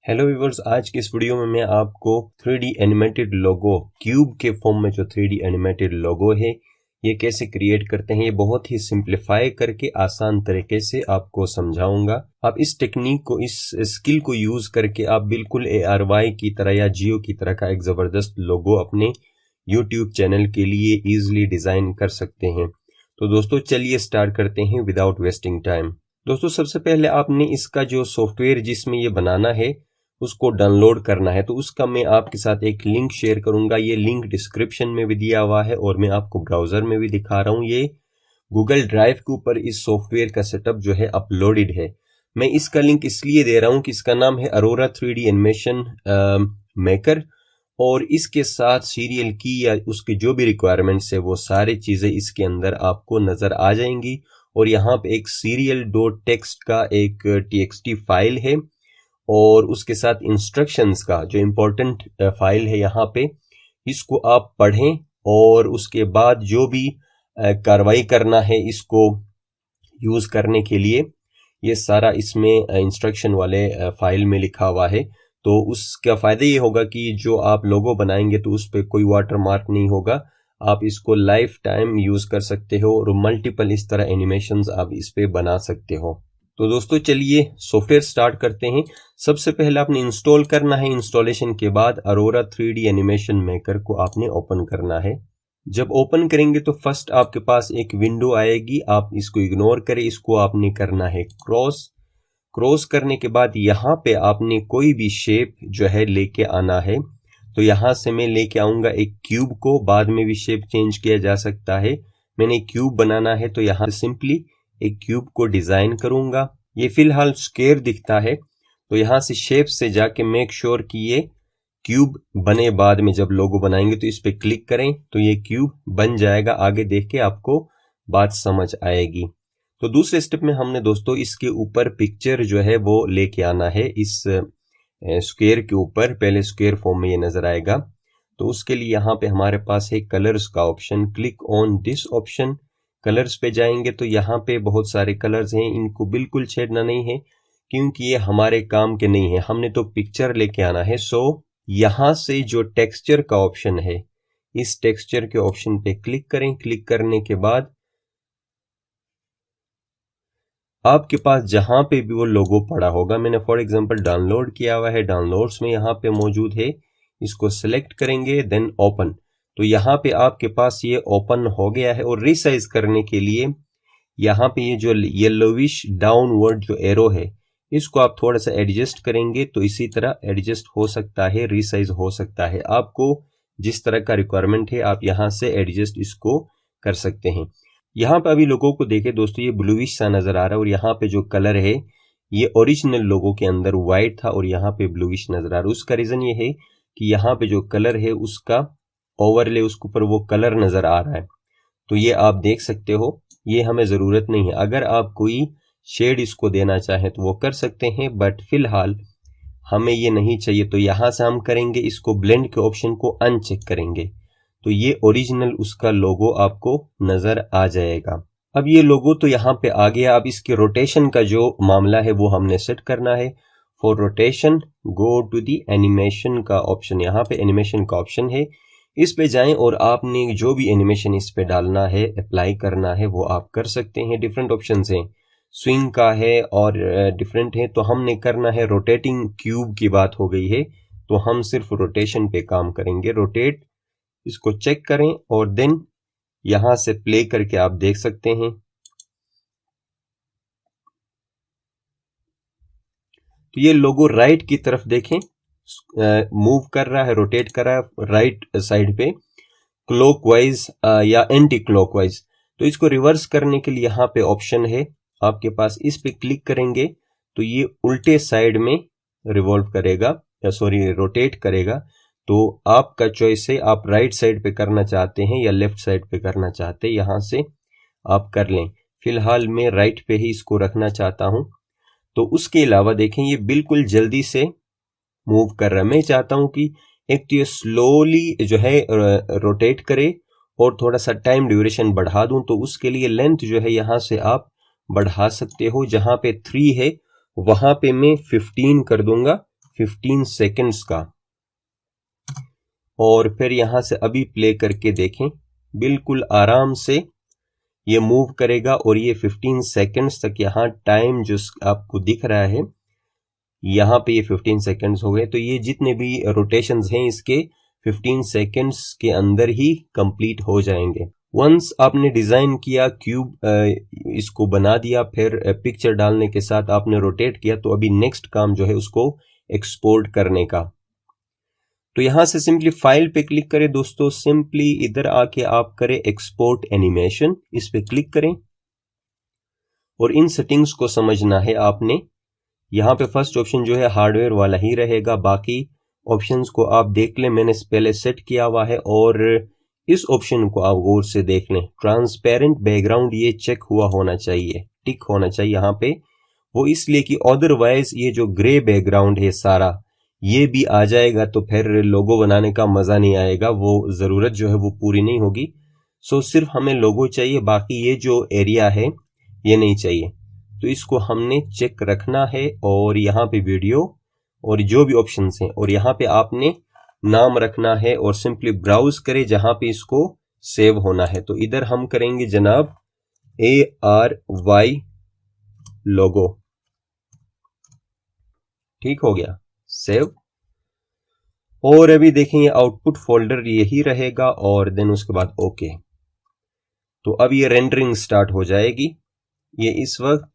Hello viewers, आज की इस वीडियो में मैं आपको 3D एनिमेटेड लोगो क्यूब के फॉर्म में जो 3D एनिमेटेड लोगो है ये कैसे क्रिएट करते हैं, ये बहुत ही सिंप्लीफाई करके आसान तरीके से आपको समझाऊंगा। आप इस टेक्निक को, इस स्किल को यूज करके आप बिल्कुल ARY की तरह या जियो की तरह का एक जबरदस्त लोगो अपने यूट्यूब चैनल के लिए इजिली डिजाइन कर सकते हैं। तो दोस्तों चलिए स्टार्ट करते हैं विदाउट वेस्टिंग टाइम। दोस्तों सबसे पहले आपने इसका जो सॉफ्टवेयर जिसमें ये बनाना है उसको डाउनलोड करना है, तो उसका मैं आपके साथ एक लिंक शेयर करूंगा। ये लिंक डिस्क्रिप्शन में भी दिया हुआ है और मैं आपको ब्राउजर में भी दिखा रहा हूं। ये गूगल ड्राइव के ऊपर इस सॉफ्टवेयर का सेटअप जो है अपलोडेड है। मैं इसका लिंक इसलिए दे रहा हूं कि इसका नाम है अरोरा 3D एनिमेशन मेकर और इसके साथ सीरियल की या उसके जो भी रिक्वायरमेंट्स है वो सारी चीजें इसके अंदर आपको नजर आ जाएंगी। और यहाँ पे एक serial.txt का एक txt फाइल है और उसके साथ इंस्ट्रक्शंस का जो इंपॉर्टेंट फाइल है यहाँ पे, इसको आप पढ़ें और उसके बाद जो भी कार्रवाई करना है इसको यूज करने के लिए, ये सारा इसमें इंस्ट्रक्शन वाले फाइल में लिखा हुआ है। तो उसका फायदा ये होगा कि जो आप लोगो बनाएंगे तो उस पर कोई वाटर मार्क नहीं होगा, आप इसको लाइफ टाइम यूज कर सकते हो और मल्टीपल इस तरह एनिमेशंस आप इस पे बना सकते हो। तो दोस्तों चलिए सॉफ्टवेयर स्टार्ट करते हैं। सबसे पहले आपने इंस्टॉल करना है। इंस्टॉलेशन के बाद अरोरा 3D एनिमेशन मेकर को आपने ओपन करना है। जब ओपन करेंगे तो फर्स्ट आपके पास एक विंडो आएगी, आप इसको इग्नोर करें। इसको आपने करना है क्रॉस करने के बाद यहाँ पे आपने कोई भी शेप जो है लेके आना है। तो यहां से मैं लेके आऊंगा एक क्यूब को, बाद में भी शेप चेंज किया जा सकता है। मैंने क्यूब बनाना है तो यहां सिंपली एक क्यूब को डिजाइन करूंगा। ये फिलहाल स्क्वायर दिखता है तो यहां से शेप से जाके मेक श्योर कि ये क्यूब बने। बाद में जब लोगो बनाएंगे तो इस पे क्लिक करें तो ये क्यूब बन जाएगा। आगे देख के आपको बात समझ आएगी। तो दूसरे स्टेप में हमने दोस्तों इसके ऊपर पिक्चर जो है वो लेके आना है। इस स्क्वायर के ऊपर पहले स्क्वायर फॉर्म में ये नजर आएगा। तो उसके लिए यहाँ पे हमारे पास है कलर्स का option. Click on this option. Colours पे जाएंगे तो यहाँ पे बहुत सारे कलर्स हैं, इनको बिल्कुल छेड़ना नहीं है क्योंकि ये हमारे काम के नहीं है, हमने तो पिक्चर लेके आना है। सो यहां से जो टेक्सचर का ऑप्शन है, इस टेक्सचर के ऑप्शन पे क्लिक करें। क्लिक करने के बाद आपके पास जहां पे भी वो लोगो पड़ा होगा, मैंने फॉर एग्जांपल डाउनलोड किया हुआ है, डाउनलोड्स में यहाँ पे मौजूद है, इसको सिलेक्ट करेंगे देन ओपन। तो यहाँ पे आपके पास ये ओपन हो गया है। और रिसाइज करने के लिए यहाँ पे ये जो येलोविश डाउनवर्ड जो एरो है इसको आप थोड़ा सा एडजस्ट करेंगे तो इसी तरह एडजस्ट हो सकता है, रिसाइज हो सकता है। आपको जिस तरह का रिक्वायरमेंट है आप यहाँ से एडजस्ट इसको कर सकते हैं। यहाँ पे अभी लोगों को देखे दोस्तों ये ब्लूइश सा नजर आ रहा है और यहाँ पे जो कलर है ये ओरिजिनल लोगो के अंदर व्हाइट था और यहाँ पे ब्लूइश नजर आ रहा है। उसका रीजन ये है कि यहाँ पे जो कलर है उसका ओवरले, उसके ऊपर वो कलर नजर आ रहा है। तो ये आप देख सकते हो, ये हमें जरूरत नहीं है। अगर आप कोई शेड इसको देना चाहें तो वो कर सकते हैं, बट फिलहाल हमें ये नहीं चाहिए। तो यहां से हम करेंगे इसको ब्लेंड के ऑप्शन को अनचेक करेंगे तो ये ओरिजिनल उसका लोगो आपको नजर आ जाएगा। अब ये लोगो तो यहाँ पे आ गया। अब इसके रोटेशन का जो मामला है वो हमने सेट करना है। For rotation go to the animation का ऑप्शन, यहाँ पे एनिमेशन का ऑप्शन है, इस पे जाएं और आपने जो भी एनिमेशन इस पे डालना है, अप्लाई करना है, वो आप कर सकते हैं। डिफरेंट ऑप्शंस हैं, स्विंग का है और डिफरेंट है। तो हमने करना है रोटेटिंग क्यूब की बात हो गई है तो हम सिर्फ रोटेशन पे काम करेंगे। रोटेट, इसको चेक करें और देन यहां से प्ले करके आप देख सकते हैं। तो ये लोगो राइट की तरफ देखें, मूव कर रहा है, रोटेट कर रहा है राइट साइड पे, क्लॉकवाइज या एंटी क्लॉकवाइज। तो इसको रिवर्स करने के लिए यहाँ पे ऑप्शन है आपके पास, इस पे क्लिक करेंगे तो ये उल्टे साइड में रिवॉल्व करेगा, या सॉरी रोटेट करेगा। तो आपका चॉइस है, आप राइट साइड पे करना चाहते हैं या लेफ्ट साइड पे करना चाहते हैं, यहां से आप कर लें। फिलहाल मैं राइट पे ही इसको रखना चाहता हूं। तो उसके अलावा देखें ये बिल्कुल जल्दी से मूव कर रहा है। मैं चाहता हूं कि एक तो ये स्लोली जो है रोटेट करे और थोड़ा सा टाइम ड्यूरेशन बढ़ा दूं। तो उसके लिए लेंथ जो है यहां से आप बढ़ा सकते हो। जहां पे 3 है वहां पे मैं 15 कर दूंगा। 15 सेकंड्स का, और फिर यहां से अभी प्ले करके देखें, बिल्कुल आराम से ये मूव करेगा और ये 15 सेकंड्स तक यहाँ टाइम जो आपको दिख रहा है, यहाँ पे ये 15 सेकंड्स हो गए। तो ये जितने भी रोटेशंस हैं इसके 15 सेकंड्स के अंदर ही कंप्लीट हो जाएंगे। वंस आपने डिजाइन किया, क्यूब इसको बना दिया, फिर पिक्चर डालने के साथ आपने रोटेट किया, तो अभी नेक्स्ट काम जो है उसको एक्सपोर्ट करने का। तो यहां से सिंपली फाइल पे क्लिक करें दोस्तों, सिंपली इधर आके आप करें एक्सपोर्ट एनिमेशन, इस पे क्लिक करें और इन सेटिंग्स को समझना है आपने। यहां पे फर्स्ट ऑप्शन जो है हार्डवेयर वाला ही रहेगा, बाकी ऑप्शंस को आप देख लें, मैंने पहले सेट किया हुआ है। और इस ऑप्शन को आप गौर से देख लें, ट्रांसपेरेंट बैकग्राउंड ये चेक हुआ होना चाहिए, टिक होना चाहिए यहाँ पे। वो इसलिए कि अदरवाइज ये जो ग्रे बैकग्राउंड है सारा ये भी आ जाएगा तो फिर लोगो बनाने का मजा नहीं आएगा, वो जरूरत जो है वो पूरी नहीं होगी। सो सिर्फ हमें लोगो चाहिए, बाकी ये जो एरिया है ये नहीं चाहिए। तो इसको हमने चेक रखना है और यहाँ पे वीडियो और जो भी ऑप्शंस हैं, और यहाँ पे आपने नाम रखना है और सिंपली ब्राउज करें जहां पे इसको सेव होना है। तो इधर हम करेंगे जनाब ARY लोगो, ठीक हो गया, सेव। और अभी देखेंगे आउटपुट फोल्डर यही रहेगा और देन उसके बाद ओके। तो अब ये रेंडरिंग स्टार्ट हो जाएगी। ये इस वक्त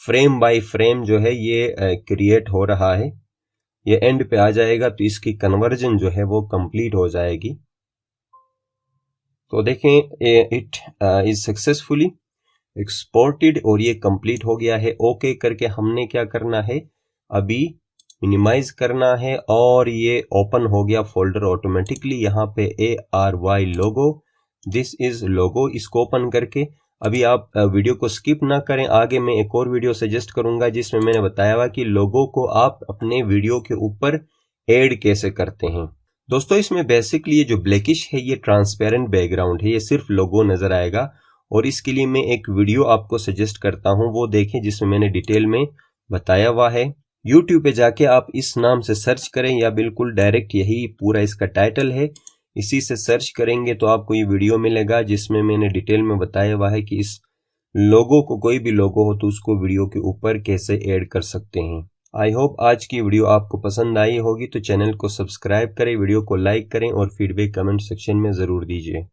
फ्रेम बाय फ्रेम जो है ये क्रिएट हो रहा है, ये एंड पे आ जाएगा तो इसकी कन्वर्जन जो है वो कंप्लीट हो जाएगी। तो देखें इट इज सक्सेसफुली एक्सपोर्टेड और ये कंप्लीट हो गया है। ओके करके हमने क्या करना है, अभी मिनिमाइज करना है और ये ओपन हो गया फोल्डर ऑटोमेटिकली। यहाँ पे ARY लोगो, दिस इज लोगो, इसको ओपन करके अभी आप वीडियो को स्किप ना करें, आगे मैं एक और वीडियो सजेस्ट करूंगा जिसमें मैंने बताया हुआ कि लोगो को आप अपने वीडियो के ऊपर ऐड कैसे करते हैं। दोस्तों इसमें बेसिकली ये जो ब्लैकिश है ये ट्रांसपेरेंट बैकग्राउंड है, ये सिर्फ लोगो नजर आएगा। और इसके लिए मैं एक वीडियो आपको सजेस्ट करता हूं, वो देखें जिसमें मैंने डिटेल में बताया हुआ है। यूट्यूब पे जाके आप इस नाम से सर्च करें या बिल्कुल डायरेक्ट यही पूरा इसका टाइटल है, इसी से सर्च करेंगे तो आपको ये वीडियो मिलेगा जिसमें मैंने डिटेल में बताया हुआ है कि इस लोगो को, कोई भी लोगो हो तो उसको वीडियो के ऊपर कैसे ऐड कर सकते हैं। आई होप आज की वीडियो आपको पसंद आई होगी, तो चैनल को सब्सक्राइब करें, वीडियो को लाइक करें और फीडबैक कमेंट सेक्शन में जरूर दीजिए।